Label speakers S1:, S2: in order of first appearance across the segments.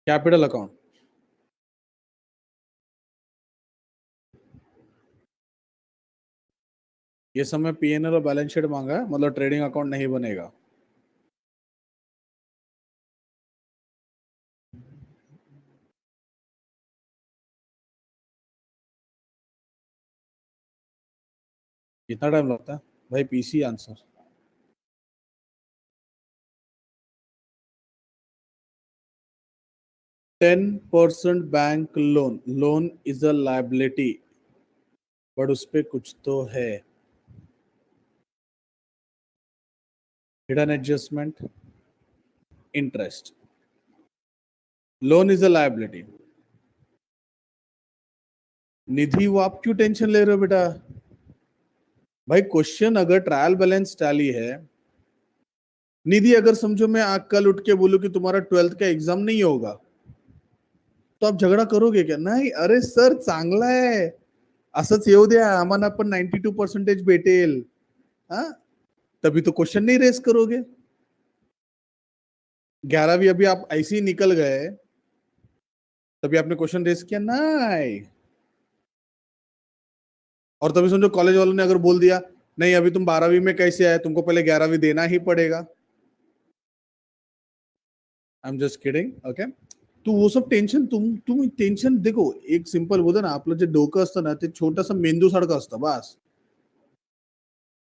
S1: Capital account, ये समय PNL और बैलेंस शीट मांगा है, मतलब ट्रेडिंग अकाउंट नहीं बनेगा। कितना टाइम लगता है भाई? PC answer. Ten percent bank loan, loan is a liability, but उस पे कुछ तो है, hidden adjustment, interest. Loan is a liability. Nidhi, वो आप क्यों टेंशन ले रहे हो बेटा? भाई क्वेश्चन अगर ट्रायल बैलेंस टैली है, निधि अगर समझो मैं आज कल उठ के बोलूं कि तुम्हारा 12th का एग्जाम नहीं होगा, तो आप झगड़ा करोगे क्या? नाही, अरे सर चांगला आहे, असंच येऊ द्या, आम्हाला पण 92% भेटेल, हाँ, तभी तो क्वेश्चन नहीं रेस करोगे। 11वीं अभी आप ऐसे ही निकल गए, तभी आपने क्वेश्चन रेस किया? नहीं। और तभी समझो कॉलेज वालों ने अगर बोल दिया नहीं अभी तुम 12वीं में कैसे आए, तुमको पहले 11वीं देना ही पड़ेगा। I am just kidding, okay. तू वो सब टेन्शन, तुम्ही टेन्शन, देखो एक सिंपल बोलतो ना, आपलं जे डोकं असतं ना, ते छोटंसं मेंदू सारखं असतं बस।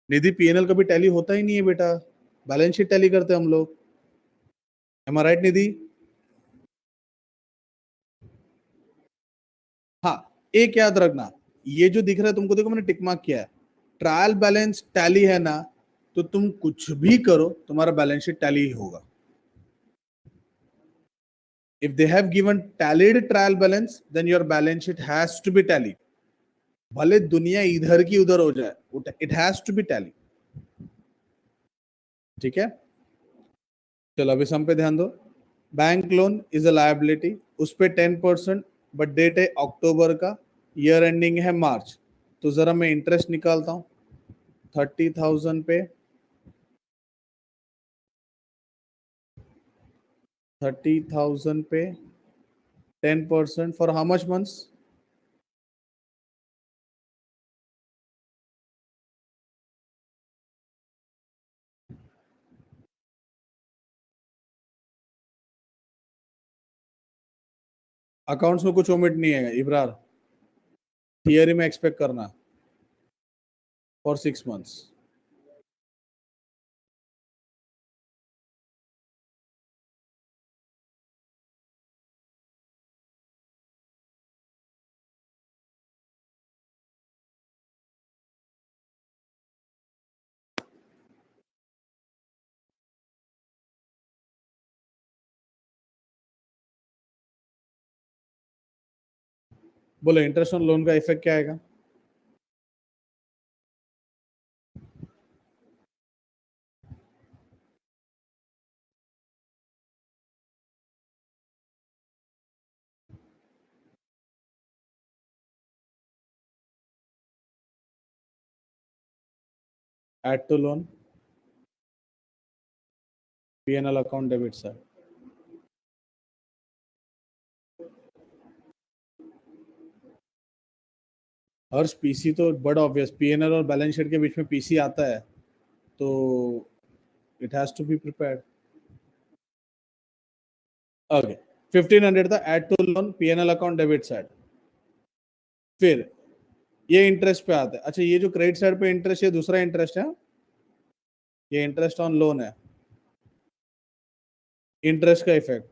S1: निधि, पीएनएल कभी टैली होता ही नहीं है बेटा, बैलेंस शीट टैली करते हैं हम लोग। एम आई राइट निधि? हाँ, एक याद रखना, ये जो दिख रहा है तुमको, देखो मैंने टिक मार्क किया है, ट्रायल बैलेंस टैली है ना, तो तुम कुछ भी करो तुम्हारा बैलेंस शीट टैली ही होगा। If they have given tallied trial balance, then your balance sheet has to be tally, भले दुनिया इधर की उधर हो जाए, it has to be tally। ठीक है, चलो अभी सम पे ध्यान दो। Bank loan is a liability, उस पे 10%, बट डेट है अक्टूबर का, ईयर एंडिंग है मार्च, तो जरा मैं इंटरेस्ट निकालता हूं। 30,000 पे, 30,000 पे 10% for how much months? Accounts में कुछ ओमिट नहीं है इब्रार, थियरी में एक्सपेक्ट करना फॉर 6 मंथ्स। बोलो इंटरेस्ट ऑन लोन का इफेक्ट क्या आएगा? Add to loan, PNL account debit side. Harsh, PC तो बड़ा ऑब्वियस, पीएनएल और बैलेंस शीट के बीच में पीसी आता है, तो it has to be prepared. Okay, 1500 था, add to loan, PNL account debit side. फिर ये इंटरेस्ट पे आता है। अच्छा, ये जो क्रेडिट साइड पे इंटरेस्ट, ये दूसरा इंटरेस्ट है, ये इंटरेस्ट ऑन लोन है, इंटरेस्ट का इफेक्ट।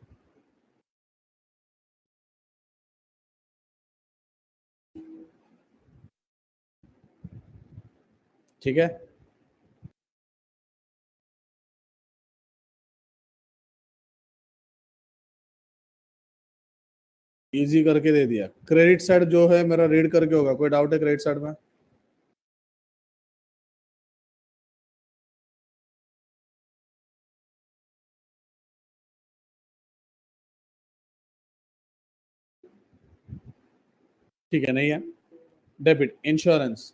S1: ठीक है, इजी करके दे दिया। क्रेडिट साइड जो है मेरा रीड करके होगा, कोई डाउट है क्रेडिट साइड में? ठीक है, नहीं है। Debit, insurance,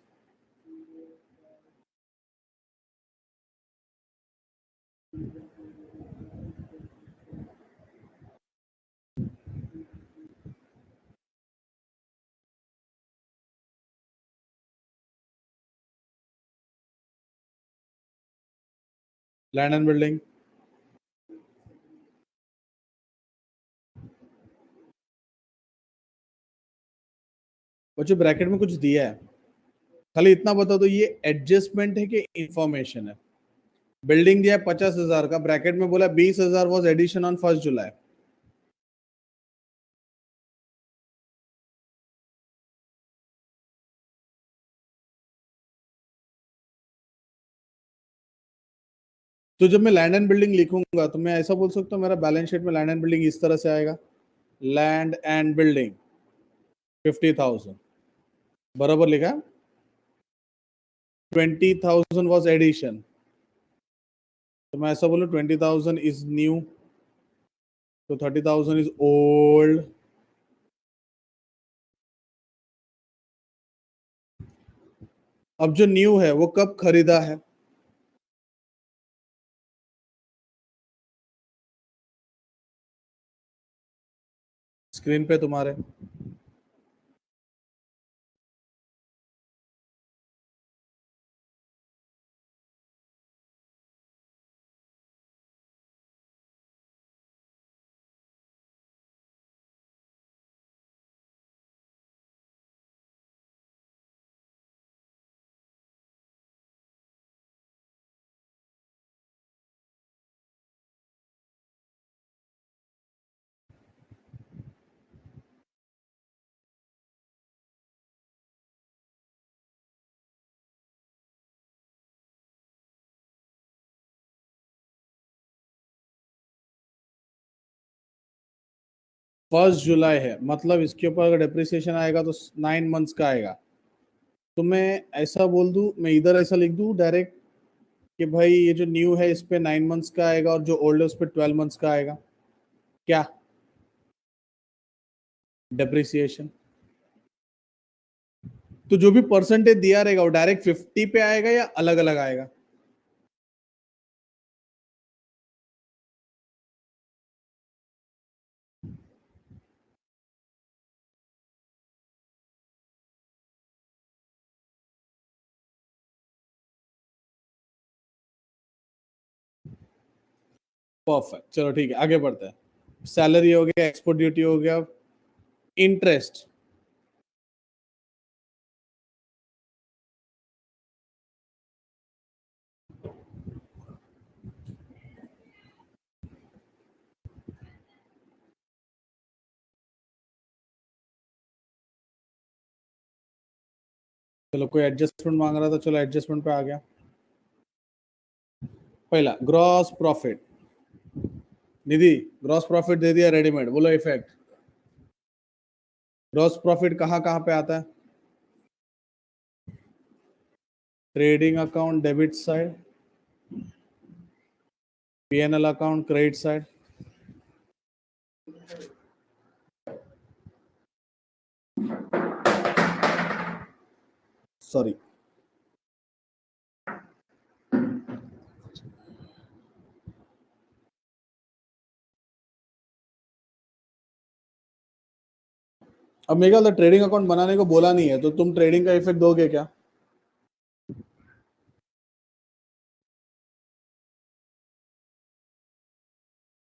S1: land and building, बच्चों ब्रैकेट में कुछ दिया है, खाली इतना बता दो ये एडजस्टमेंट है कि इंफॉर्मेशन है। बिल्डिंग दिया 50,000 का, ब्रैकेट में बोला 20,000 वॉज एडिशन ऑन 1 जुलाई। तो जब मैं लैंड एंड बिल्डिंग लिखूंगा तो मैं ऐसा बोल सकता हूँ मेरा बैलेंस शीट में लैंड एंड बिल्डिंग इस तरह से आएगा, लैंड एंड बिल्डिंग 50,000 बराबर लिखा, 20,000 वॉज एडिशन, तो मैं ऐसा बोलूं 20,000 इज न्यू, तो 30,000 इज ओल्ड। अब जो न्यू है वो कब खरीदा है, स्क्रीन पे तुम्हारे, फर्स्ट जुलाई है, मतलब इसके ऊपर अगर डेप्रिसिएशन आएगा तो 9 मंथ्स का आएगा। तो मैं ऐसा बोल दूं, मैं इधर ऐसा लिख दूं डायरेक्ट कि भाई ये जो न्यू है इस पे 9 मंथ्स का आएगा और जो ओल्ड है उस पे 12 मंथ्स का आएगा, क्या डेप्रिसिएशन। तो जो भी परसेंटेज दिया रहेगा वो डायरेक्ट 50 पे आएगा या अलग अलग आएगा, परफेक्ट। चलो ठीक है आगे बढ़ते हैं, सैलरी हो गया, एक्सपोर्ट ड्यूटी हो गया, इंटरेस्ट, चलो कोई एडजस्टमेंट मांग रहा था, चलो एडजस्टमेंट पे आ गया। पहला ग्रॉस प्रॉफिट, निधि ग्रॉस प्रॉफिट दे दिया रेडीमेड, बोलो इफेक्ट। ग्रॉस प्रॉफिट कहाँ कहाँ पे आता है, trading account debit side, PNL account credit side. Sorry, अब मेरे ख्याल ट्रेडिंग अकाउंट बनाने को बोला नहीं है, तो तुम ट्रेडिंग का इफेक्ट दोगे क्या,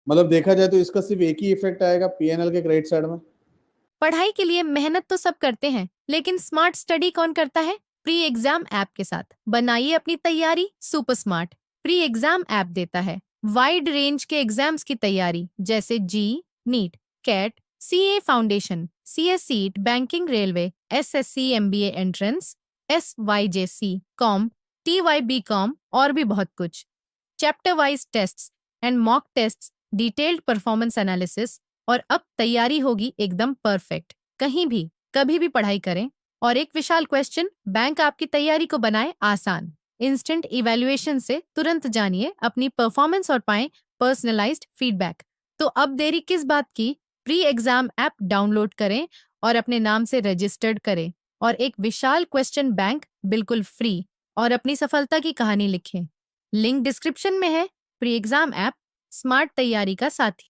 S1: मतलब देखा जाए तो इसका सिर्फ एक ही इफेक्ट आएगा पीएनएल के क्रेडिट साइड में।
S2: पढ़ाई के लिए मेहनत तो सब करते हैं, लेकिन स्मार्ट स्टडी कौन करता है? प्री एग्जाम ऐप के साथ बनाइए अपनी तैयारी super smart. Pre exam app देता है वाइड रेंज के एग्जाम्स की तैयारी, जैसे JEE, NEET, CAT, CA foundation, CS EET, banking, railway, SSC, MBA entrance, SYJC, com, TYB com और भी बहुत कुछ। Chapter wise tests and mock tests, detailed performance analysis, और अब तैयारी होगी एकदम परफेक्ट। कहीं भी कभी भी पढ़ाई करें, और एक विशाल क्वेश्चन बैंक आपकी तैयारी को बनाए आसान। इंस्टेंट इवैल्यूएशन से तुरंत जानिए अपनी परफॉर्मेंस और पाएं पर्सनलाइज्ड फीडबैक। तो अब देरी किस बात की? प्री एग्जाम ऐप डाउनलोड करें और अपने नाम से रजिस्टर्ड करें, और एक विशाल क्वेश्चन बैंक बिल्कुल फ्री, और अपनी सफलता की कहानी लिखें। लिंक डिस्क्रिप्शन में है। प्री एग्जाम ऐप स्मार्ट तैयारी का साथी।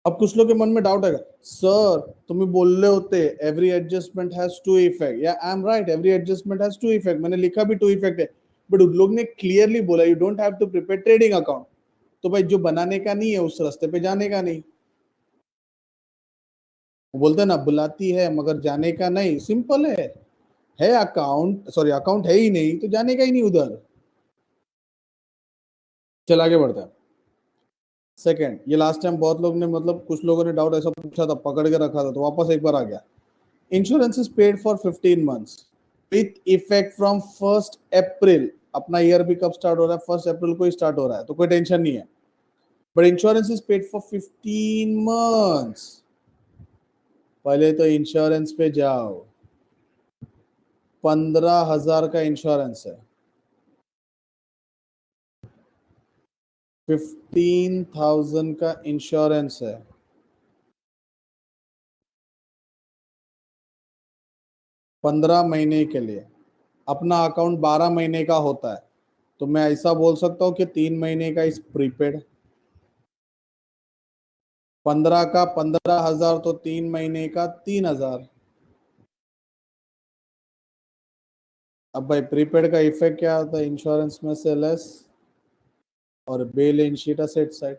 S1: अब कुछ लोग के मन में डाउट आएगा, सर तुम्हें बोल रहे होते every adjustment has to effect, या I am right every adjustment has to effect, मैंने लिखा भी टू इफेक्ट है, बट उन लोग ने क्लियरली बोला you don't have to prepare trading account. तो भाई जो बनाने का नहीं है उस रास्ते पे जाने का नहीं। वो बोलते हैं ना बुलाती है मगर जाने का नहीं, सिंपल है अकाउंट, सॉरी अकाउंट है ही नहीं तो जाने का ही नहीं उधर। चल आगे बढ़ते हैं। सेकंड, ये लास्ट टाइम बहुत लोग ने मतलब कुछ लोगों ने डाउट ऐसा पूछा था, पकड़ के रखा था, तो वापस एक बार आ गया। Insurance is paid for 15 months with effect from 1 अप्रैल। अपना ईयर भी कब स्टार्ट हो रहा है? 1 अप्रैल को ही स्टार्ट हो रहा है, तो कोई टेंशन नहीं है। But insurance is paid for 15 months. पहले तो इंश्योरेंस पे जाओ। 15,000 का इंश्योरेंस है, 15,000 का इंश्योरेंस है। 15 महीने के लिए। अपना अकाउंट 12 महीने का होता है, तो मैं ऐसा बोल सकता हूँ कि 3 महीने का इस प्रीपेड। 15 का 15,000 तो 3 महीने का 3,000। अब भाई प्रीपेड का इफेक्ट क्या आता है? इंश्योरेंस में से लेस और बैलेंस शीट असेट साइड।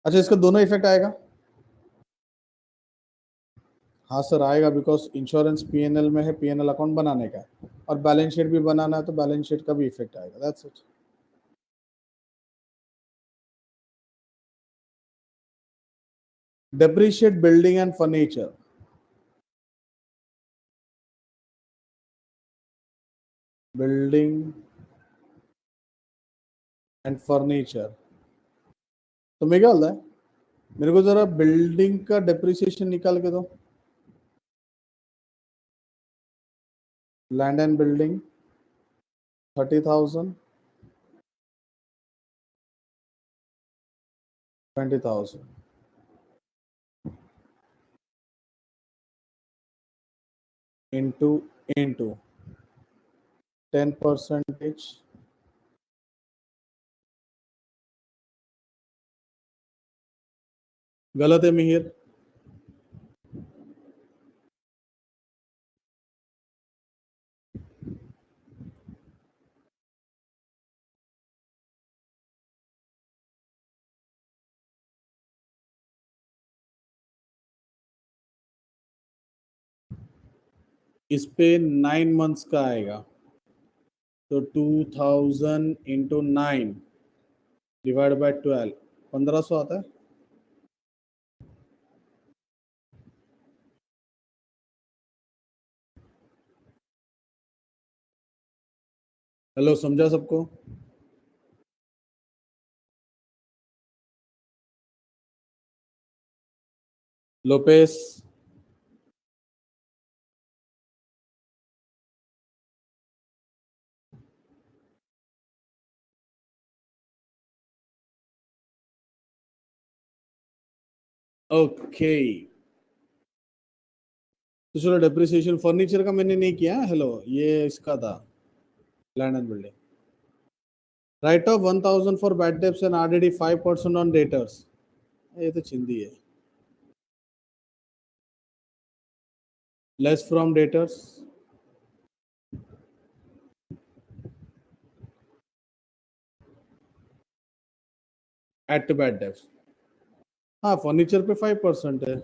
S1: अच्छा, इसका दोनों इफेक्ट आएगा? हाँ सर आएगा, बिकॉज इंश्योरेंस पीएनएल में है, पीएनएल अकाउंट बनाने का है, और बैलेंस शीट भी बनाना है तो बैलेंस शीट का भी इफेक्ट आएगा। That's it. Depreciate building and furniture. Building and furniture. तो मैं क्या बोलता है, मेरे को जरा बिल्डिंग का डेप्रिसिएशन निकाल के दो। Land and building 30,000, 20,000 into 10%। गलत है मिहिर? इस पे 9 मंथ्स का आएगा, तो 2,000 × 9 डिवाइड बाय 12, 1,500 आता है। हेलो, समझा सबको? लोपेस। ओके, तो चलो डेप्रिसिएशन फर्नीचर का मैंने नहीं किया। हेलो, ये इसका था, land and building. Write off 1,000 for bad debts and RDD 5% on debtors. ये तो चिंदी है। Less from debtors, add bad debts. हाँ, फर्नीचर पे 5% है।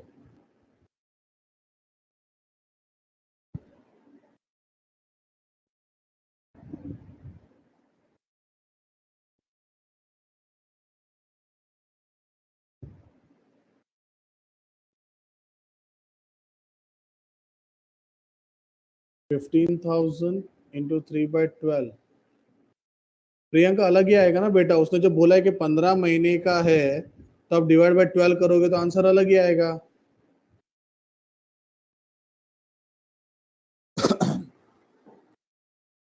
S1: 15,000 इंटू 3/12। प्रियंका अलग ही आएगा ना बेटा, उसने जो बोला है कि 15 महीने का है, तो आप डिवाइड बाय 12 करोगे तो आंसर अलग ही आएगा।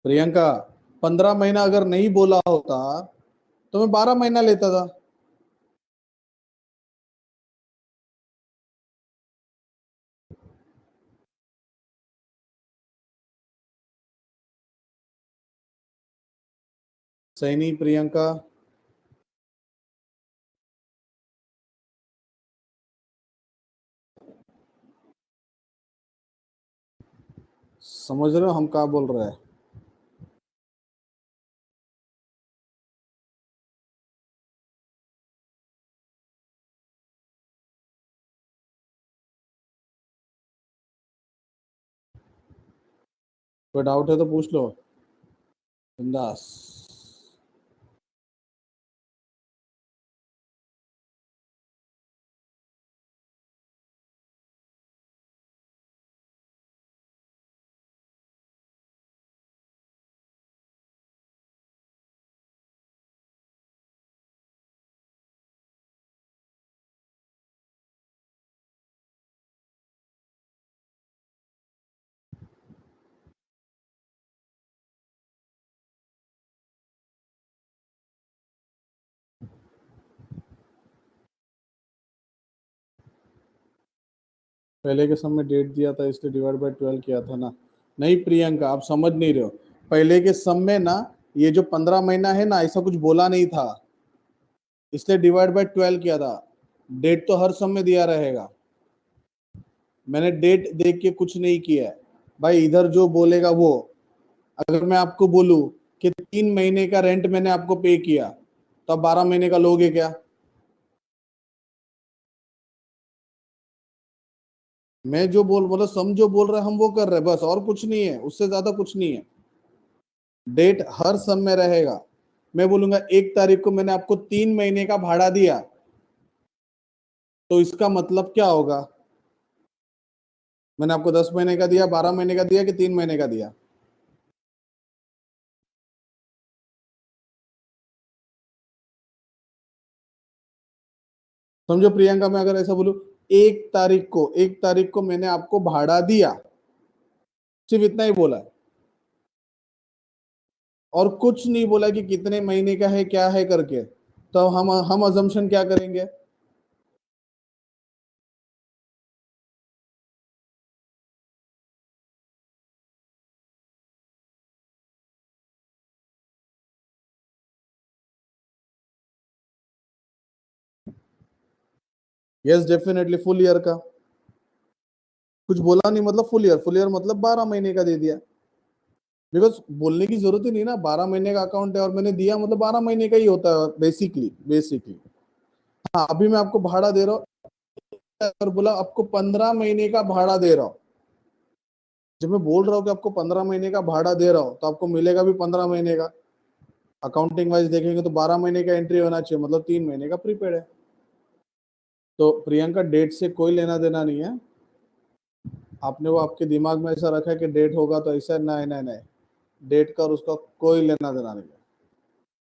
S1: प्रियंका, 15 महीना अगर नहीं बोला होता तो मैं 12 महीना लेता था। सही नहीं प्रियंका? समझ रहे हो हम क्या बोल रहे हैं? कोई डाउट है तो पूछ लो बिंदास। पहले के समय डेट दिया था इसलिए डिवाइड बाय 12 किया था ना। नहीं प्रियंका, आप समझ नहीं रहे हो। पहले के समय ना ये जो 15 महीना है ना, ऐसा कुछ बोला नहीं था, इसलिए डिवाइड बाय 12 किया था। डेट तो हर समय दिया रहेगा, मैंने डेट देख के कुछ नहीं किया है भाई। इधर जो बोलेगा वो, अगर मैं आपको बोलूं कि 3 महीने का रेंट मैंने आपको पे किया, तो आप 12 महीने का लोगे क्या? मैं जो बोल बोला समझो बोल रहे हम वो कर रहे हैं, बस और कुछ नहीं है, उससे ज्यादा कुछ नहीं है। डेट हर समय रहेगा। मैं बोलूंगा 1 तारीख को मैंने आपको 3 महीने का भाड़ा दिया, तो इसका मतलब क्या होगा? मैंने आपको 10 महीने का दिया, 12 महीने का दिया कि 3 महीने का दिया? समझो प्रियंका, मैं अगर ऐसा बोलूं 1 तारीख को मैंने आपको भाड़ा दिया, सिर्फ इतना ही बोला है, और कुछ नहीं बोला कि कितने महीने का है क्या है करके, तो हम अजम्पशन क्या करेंगे? यस डेफिनेटली फुल ईयर का। कुछ बोला नहीं मतलब फुल ईयर मतलब 12 महीने का दे दिया। बिकॉज बोलने की जरूरत ही नहीं ना, 12 महीने का अकाउंट है और मैंने दिया मतलब 12 महीने का ही होता है बेसिकली। हाँ, अभी मैं आपको भाड़ा दे रहा हूँ, और बोला आपको 15 महीने का भाड़ा दे रहा हूँ। जब मैं बोल रहा हूँ कि आपको 15 महीने का भाड़ा दे रहा हूँ, तो आपको मिलेगा भी 15 महीने का। अकाउंटिंग वाइज देखेंगे तो 12 महीने का एंट्री होना चाहिए, मतलब 3 महीने का प्रीपेड है। तो प्रियंका, डेट से कोई लेना देना नहीं है। आपने वो आपके दिमाग में ऐसा रखा है कि डेट होगा तो ऐसा, नहीं नहीं नहीं, डेट का और उसका कोई लेना देना नहीं है।